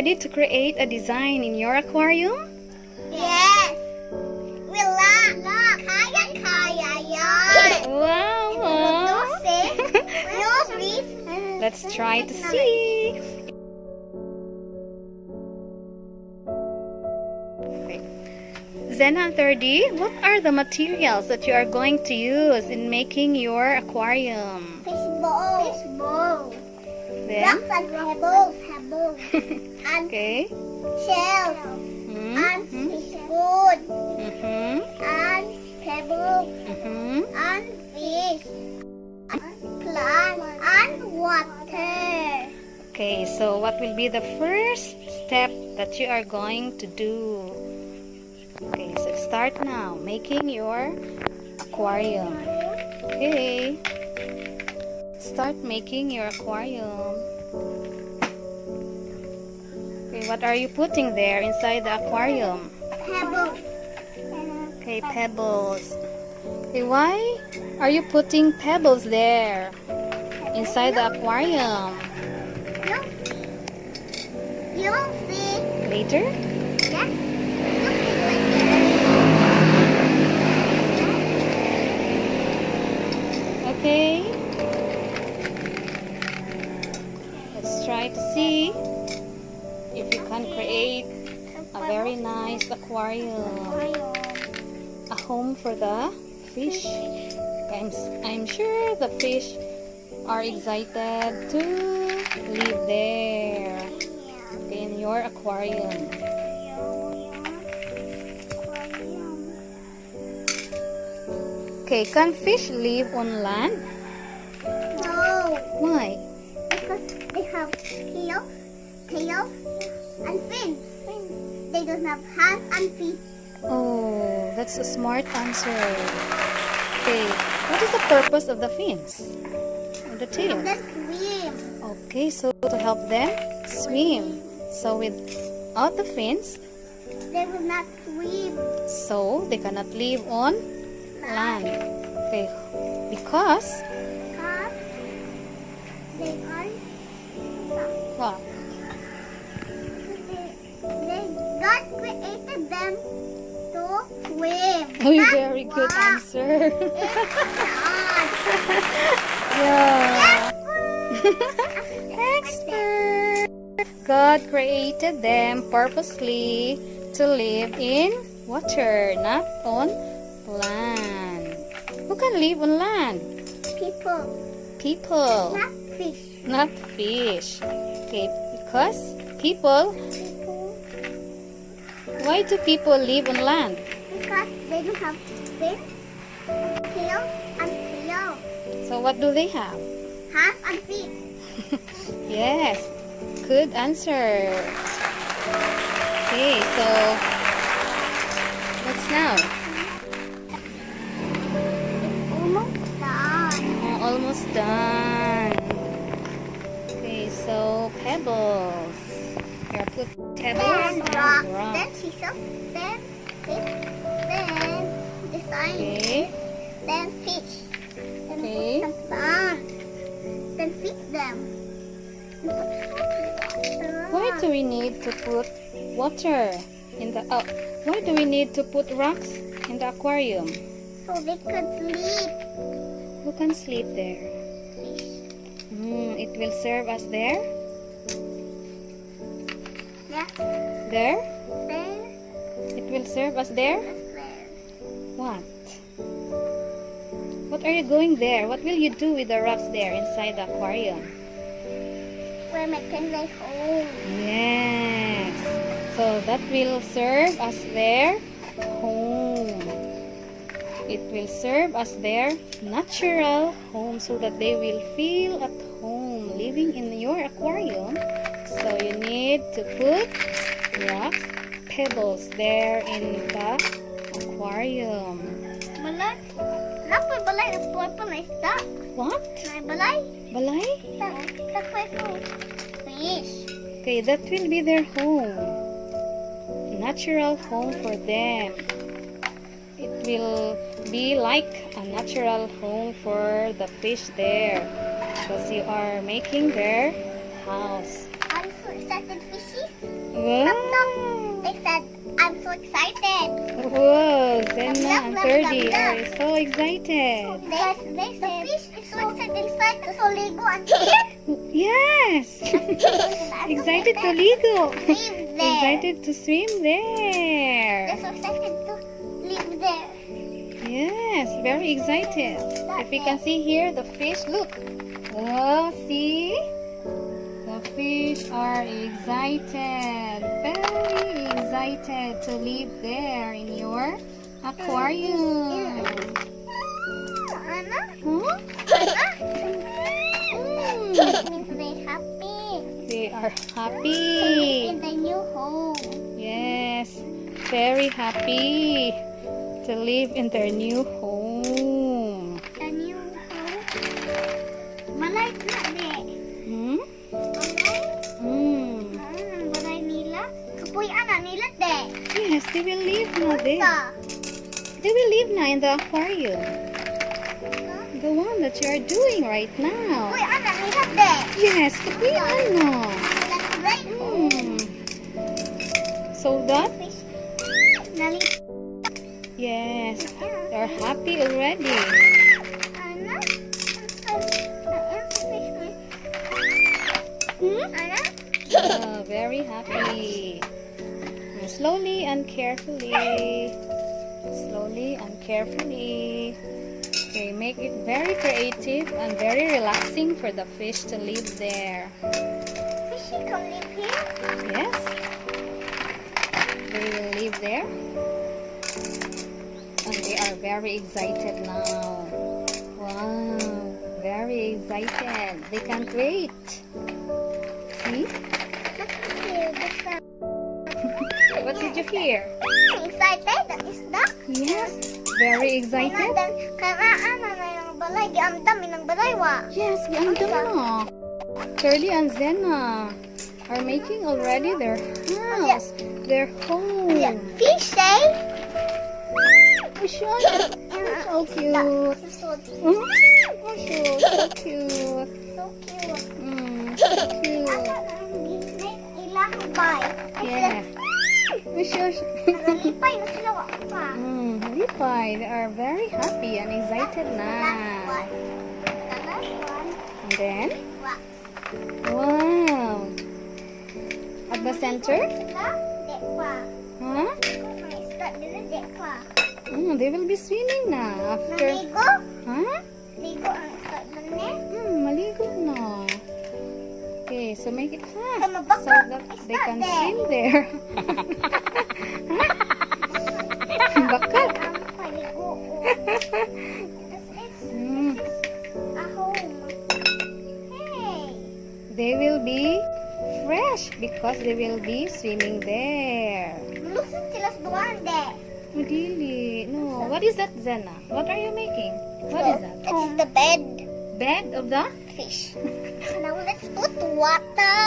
Ready to create a design in your aquarium? Yes! Kaya yan! Wow! No, please. Let's try to see. Okay. Zena and 3D, what are the materials that you are going to use in making your aquarium? Fish bowl. Then, Rocks and pebbles. And okay. shells. And fish food. And pebbles. And fish. Plants. And water. Okay, so what will be the first step that you are going to do? Okay, so start now making your aquarium. Okay, start making your aquarium. Okay, what are you putting there inside the aquarium? Pebbles. Okay, pebbles. Okay, why are you putting pebbles there inside the aquarium? You don't see. Later? Yes. Okay. Let's try to see if you can create a very nice aquarium. A home for the fish. I'm sure the fish are excited to live there in your aquarium. Okay, can fish live on land? No. Why? Because they have tails, and fins. They don't have hands and feet. Oh, that's a smart answer. Okay, what is the purpose of the fins? Or the tails? They swim. Okay, so to help them swim. So without the fins, They will not swim. so they cannot live on land. Okay, because Because they are what? God created them to swim. Oh, That's very good why answer. it's not. Yeah. Expert. God created them purposely to live in water, not on land. Who can live on land? People, People, not fish. not fish. Okay, because people, People, why do people live on land? because they don't have fins, tails, and tails. So what do they have? Hands and feet. Yes, good answer. Okay, so what's now? Almost done. Almost done. Okay, so pebbles. Here, put pebbles Then and rocks, then rocks. scissors, then fish, then design Okay. then fish, then Okay. put some plants, then feed them. And put water. Why do we need to put water in the why do we need to put rocks in the aquarium? So they could sleep. Who can sleep there? Fish. It will serve us there? Yeah. There? There. It will serve us there? There. What? What are you going there? What will you do with the rocks there inside the aquarium? We're making their home. Yes. So that will serve us their home. It will serve as their natural home so that they will feel at home living in your aquarium. So you need to put rocks, pebbles there in the aquarium. Balay. Look, may balay. The purple is duck. What? May balay. Balay? Duck may food. Fish. Okay, that will be their home. Natural home for them. It will be like a natural home for the fish there. Because you are making their house. Also started fishes. Wow. They said, I'm so excited. Whoa, Zena and Love, love, Thirdy love, are so excited. They said, the fish is so excited to ligo and here. Yes. Excited to ligo. Live there. Excited to swim there. They're so excited to live there. Yes, very excited. If you can see here, the fish, look. Oh, see? The fish are excited. Very excited to live there in your aquarium. Anna? Huh? Anna? Mm. That means they're happy. They are To live happy. in the new home. Yes, very happy to live in their new home. The new home. Malay na de. Hmm? Malay? Hmm. Malay nila. Kapuyan na nila de. Yes, they will live now there. Sa. They will live now in the aquarium. The one that you are doing right now. Kapuyan na nila de. Yes, kapuyan na. That's right. Hmm. So that, Fish. Nali. yes, they're happy already. Anna? Hmm? Anna? Very happy. Slowly and carefully. Slowly and carefully. Okay, make it very creative and very relaxing for the fish to live there. Fishy can live here. Yes. They will live there. And they are very excited now. Wow. Very excited. They can't wait. See? What did you hear? Excited? That is that? Yes. Very excited. Karaan na yung balay. Giamdam yung balay wa. Yes, andam na. Curly and Zena are making already their house, their home. Fish, eh? Oh, so cute. So Oh, so cute. cute. So cute. Ilang bay. Yes. Oh, shush. Nalipay na sila wa pa. Lipay, they are very happy and excited The now. last one. And then, Wa. wow. At the center, Sila, dekwa. huh? Start nila dekwa. They will be swimming na after. Naligo? Huh? Ligo ang start nila. Maligo na. Okay, so make it fast Sama baka. so that they can swim there. Bakat. Ang paligo. This Mm. is a home. Hey. They will be fresh because they will be swimming there. Malusot sila sa duwande. Dili. No. What is that, Zena? What are you making? What is that? It's the bed. Bed of the Fish. Now let's put water.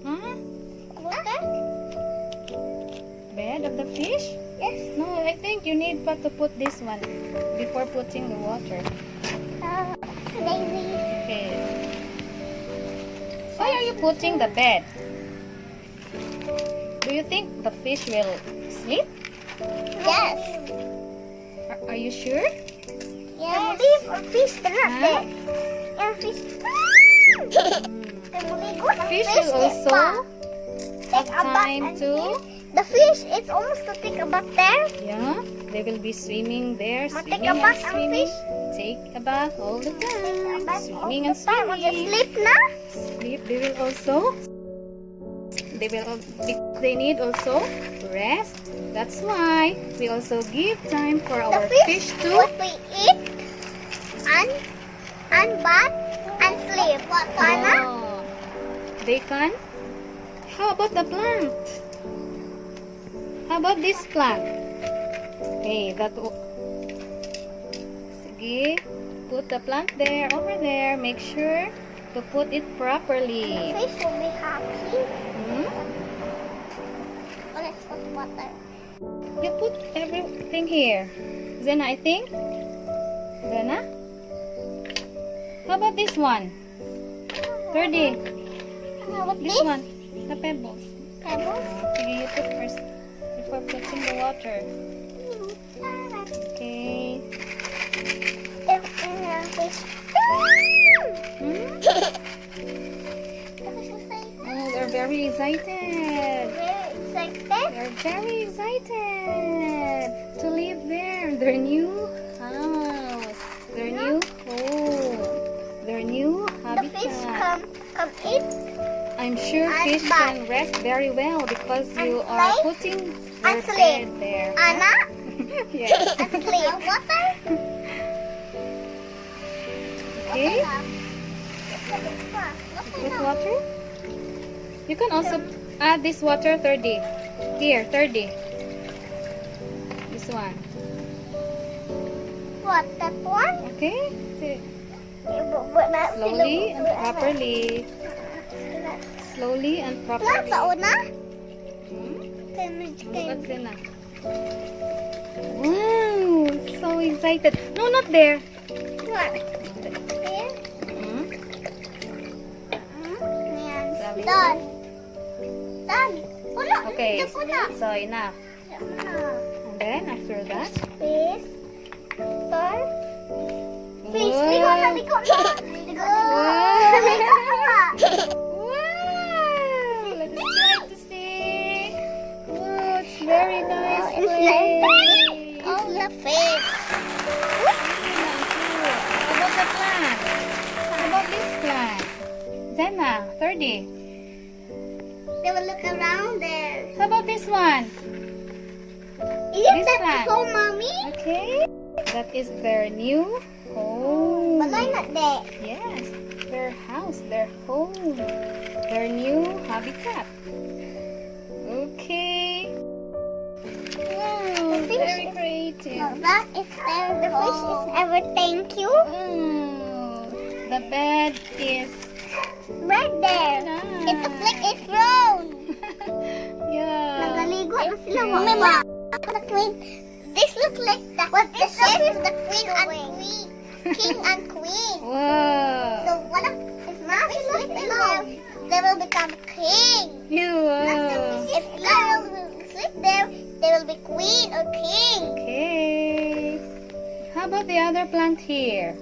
huh? Water? Bed of the fish? Yes. No, I think you need to put this one before putting the water. Daisies. Okay. Why are you putting the bed? Do you think the fish will sleep? Yes. Are you sure? Yes. Leave a fish na Huh? there. Yung fish. Temuligo ng Fish fish. will also take have a bath time and to. the fish, it's almost to take a bath there. Yeah, they will be swimming there, Take swimming a and bath ang swimming. fish. Take a bath all the Take a time, bath swimming all and the time. Or just swimming. sleep na. Sleep. They will also. They need also rest. That's why we also give time for The our fish, fish to. what we eat and bath and sleep. Ana? Oh, they can. How about the plant? How about this plant? Hey, sige, put the plant there, over there. Make sure to put it properly. Fish will be happy. Hmm? Oh, let's put water. You put everything here. Zena, I think. Zena? How about this one? Thirdy. How about This this? one. The pebbles. Pebbles. Sige, you put first before putting the water. Okay. Oh, they're very excited. They're very excited to live there. Their new house. Their new home. Their new The fish habitat. come eat. I'm sure And fish back. can rest very well because you And are play. putting And their sleep. bed there. Anna, Yes. and sleep. Water. Okay. Put water. You can also add this water 30. Here, 30. This one. What, that one? Okay. See. Slowly Slowly and properly. Slowly and Lahat properly. sa una? Hmm? Kaya Look at na. Wow! So excited. No, not there. what? Here? Hmm? Ayan. Sabi ko. Done. Done. Puno. Okay. Diyan puno. So enough. And then after that. Fish. Star. Fish. Wow. Ligo na, ligo na. Ligo na. Wow! Let's try to see. Oh, it's very nice. It's place. like oh, the fish. How about the plant? How about this plant? Zena, 30. They will look around there. How about this one? Isn't This that plant. the home, mommy? Okay. That is their new home. But I'm not there. Yes, their house, their home, their new habitat. Okay. Wow, The fish very is- creative. No, that is their The fish is ever thank you. Oh, the bed is Right there. nice. It looks like it's round. Yeah. Nagaligo na sila. Mama, the queen. This looks like the what is the queen and queen. King and queen. Wow. So one of if mommy sleep in there, they will become king. Wow. If Lara will sleep there, they will be queen or king. Okay. How about the other plant here?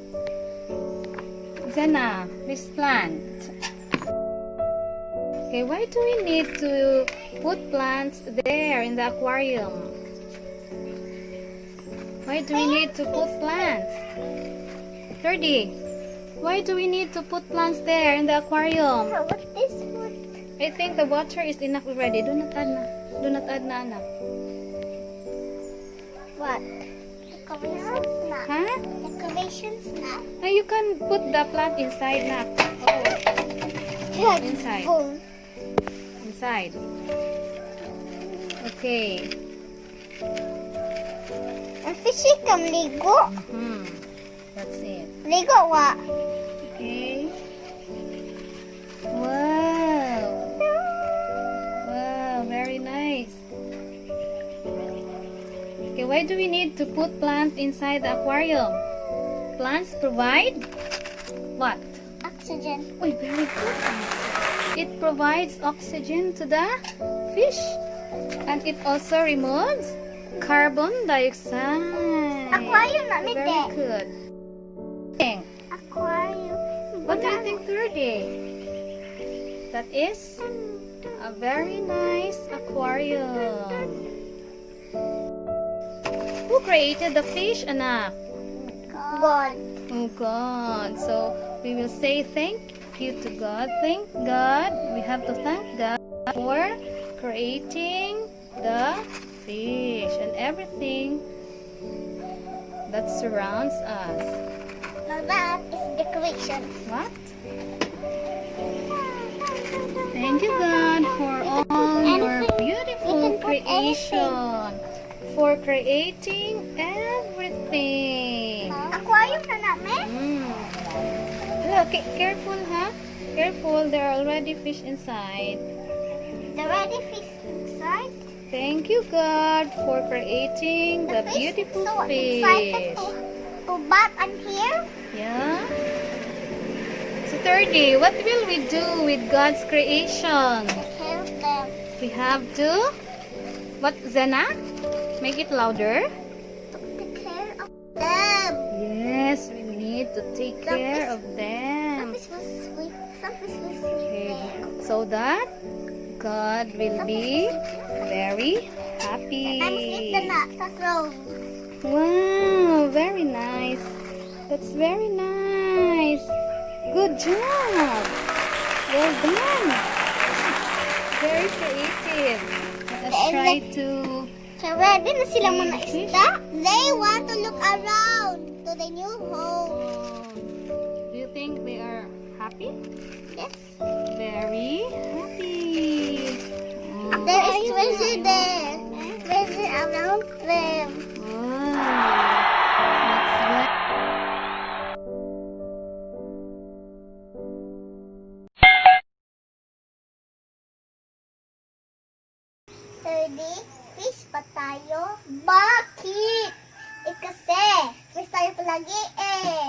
Zena, this plant. Okay, why do we need to put plants there in the aquarium? Why do we need to put plants? 30. Why do we need to put plants there in the aquarium? What's this one? I think the water is enough already. Do not add na. Do not add na, anak. What? Decorations na. Huh? Decorations na. Now you can put the plant inside na. Oh, inside. Boom. Inside. Okay. Ang fishy kam ligo. That's it. Ligo wa. Okay. Wow. Wow, very nice. Okay, why do we need to put plants inside the aquarium? Plants provide what? Oxygen. Oh, very good answer. It provides oxygen to the fish. And it also removes carbon dioxide. Aquarium na mi Very de. good. Aquarium. What do you think, 30? That is a very nice aquarium. Who created the fish, anak? God. Oh, God. So, we will say thank you to God. Thank God. We have to thank God for creating the fish and everything that surrounds us. Now that is decorations. What? Thank you, God, for all your beautiful You can put creation. For creating everything. Aquarium na namin. Look, careful, huh? Careful, there are already fish inside. The ready fish inside. Thank you, God, for creating the fish beautiful so excited fish. to bath on here. Yeah. So 30, what will we do with God's creation? Take care of them. We have to, what, Zena? Make it louder. Take care of them. Yes, we need to take care of Some them. fish will sleep. Some fish will sleep Okay, there. so that God will be very happy. I'm eat the nuts. That's wrong. Wow, very nice. That's very nice. Good job. Well done. Very creative. Let us try to... So ready na sila mga Fish? isda. They want to look around to the new home. Do you think they are happy? Yes. Very happy. There is treasure there. Treasure around them. Wow. That's very... Thirty, fish pa tayo? Bakit? Kasi, fish tayo palagi eh.